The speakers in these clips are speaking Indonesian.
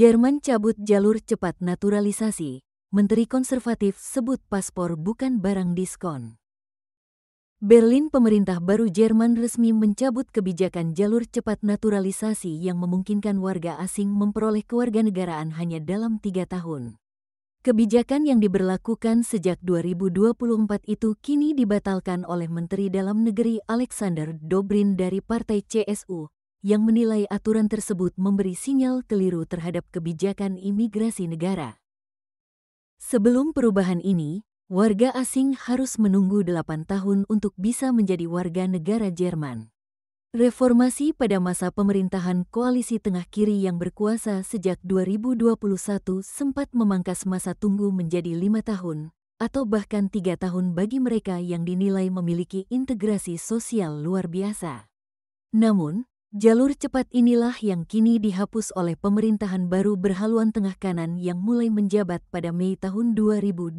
Jerman cabut jalur cepat naturalisasi. Menteri Konservatif sebut paspor bukan barang diskon. Berlin, pemerintah baru Jerman resmi mencabut kebijakan jalur cepat naturalisasi yang memungkinkan warga asing memperoleh kewarganegaraan hanya dalam 3 tahun. Kebijakan yang diberlakukan sejak 2024 itu kini dibatalkan oleh Menteri Dalam Negeri Alexander Dobrin dari Partai CSU, yang menilai aturan tersebut memberi sinyal keliru terhadap kebijakan imigrasi negara. Sebelum perubahan ini, warga asing harus menunggu 8 tahun untuk bisa menjadi warga negara Jerman. Reformasi pada masa pemerintahan koalisi tengah kiri yang berkuasa sejak 2021 sempat memangkas masa tunggu menjadi 5 tahun, atau bahkan 3 tahun bagi mereka yang dinilai memiliki integrasi sosial luar biasa. Namun, jalur cepat inilah yang kini dihapus oleh pemerintahan baru berhaluan tengah kanan yang mulai menjabat pada Mei tahun 2025.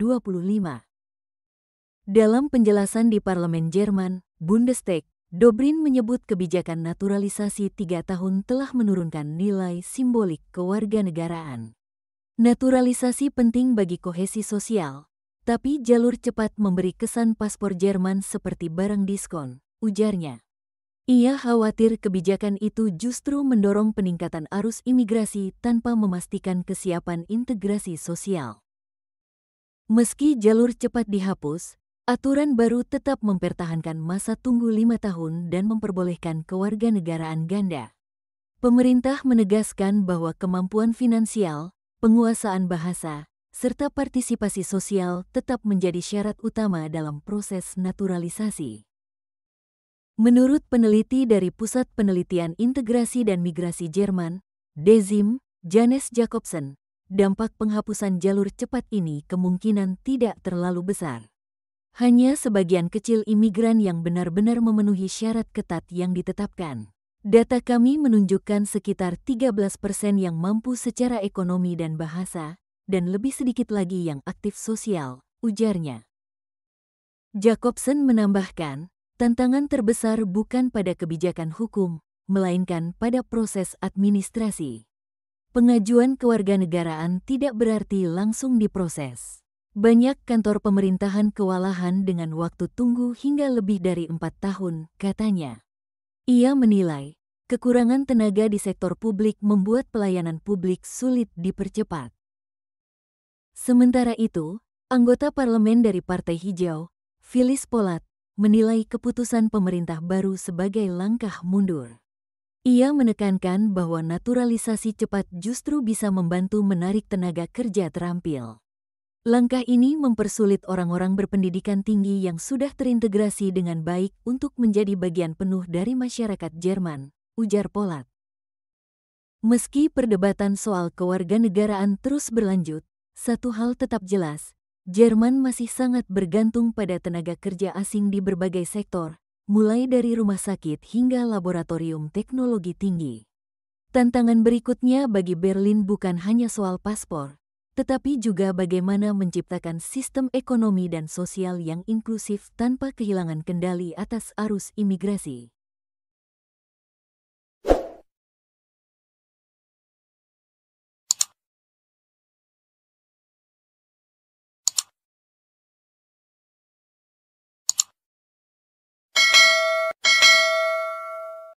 Dalam penjelasan di Parlemen Jerman, Bundestag, Dobrin menyebut kebijakan naturalisasi 3 tahun telah menurunkan nilai simbolik kewarganegaraan. Naturalisasi penting bagi kohesi sosial, tapi jalur cepat memberi kesan paspor Jerman seperti barang diskon, ujarnya. Ia khawatir kebijakan itu justru mendorong peningkatan arus imigrasi tanpa memastikan kesiapan integrasi sosial. Meski jalur cepat dihapus, aturan baru tetap mempertahankan masa tunggu 5 tahun dan memperbolehkan kewarganegaraan ganda. Pemerintah menegaskan bahwa kemampuan finansial, penguasaan bahasa, serta partisipasi sosial tetap menjadi syarat utama dalam proses naturalisasi. Menurut peneliti dari Pusat Penelitian Integrasi dan Migrasi Jerman, DEZIM, Janes Jacobsen, dampak penghapusan jalur cepat ini kemungkinan tidak terlalu besar. Hanya sebagian kecil imigran yang benar-benar memenuhi syarat ketat yang ditetapkan. Data kami menunjukkan sekitar 13% yang mampu secara ekonomi dan bahasa, dan lebih sedikit lagi yang aktif sosial, ujarnya. Jacobsen menambahkan, tantangan terbesar bukan pada kebijakan hukum, melainkan pada proses administrasi. Pengajuan kewarganegaraan tidak berarti langsung diproses. Banyak kantor pemerintahan kewalahan dengan waktu tunggu hingga lebih dari 4 tahun, katanya. Ia menilai, kekurangan tenaga di sektor publik membuat pelayanan publik sulit dipercepat. Sementara itu, anggota parlemen dari Partai Hijau, Phyllis Polat, menilai keputusan pemerintah baru sebagai langkah mundur. Ia menekankan bahwa naturalisasi cepat justru bisa membantu menarik tenaga kerja terampil. Langkah ini mempersulit orang-orang berpendidikan tinggi yang sudah terintegrasi dengan baik untuk menjadi bagian penuh dari masyarakat Jerman, ujar Polat. Meski perdebatan soal kewarganegaraan terus berlanjut, satu hal tetap jelas, Jerman masih sangat bergantung pada tenaga kerja asing di berbagai sektor, mulai dari rumah sakit hingga laboratorium teknologi tinggi. Tantangan berikutnya bagi Berlin bukan hanya soal paspor, tetapi juga bagaimana menciptakan sistem ekonomi dan sosial yang inklusif tanpa kehilangan kendali atas arus imigrasi.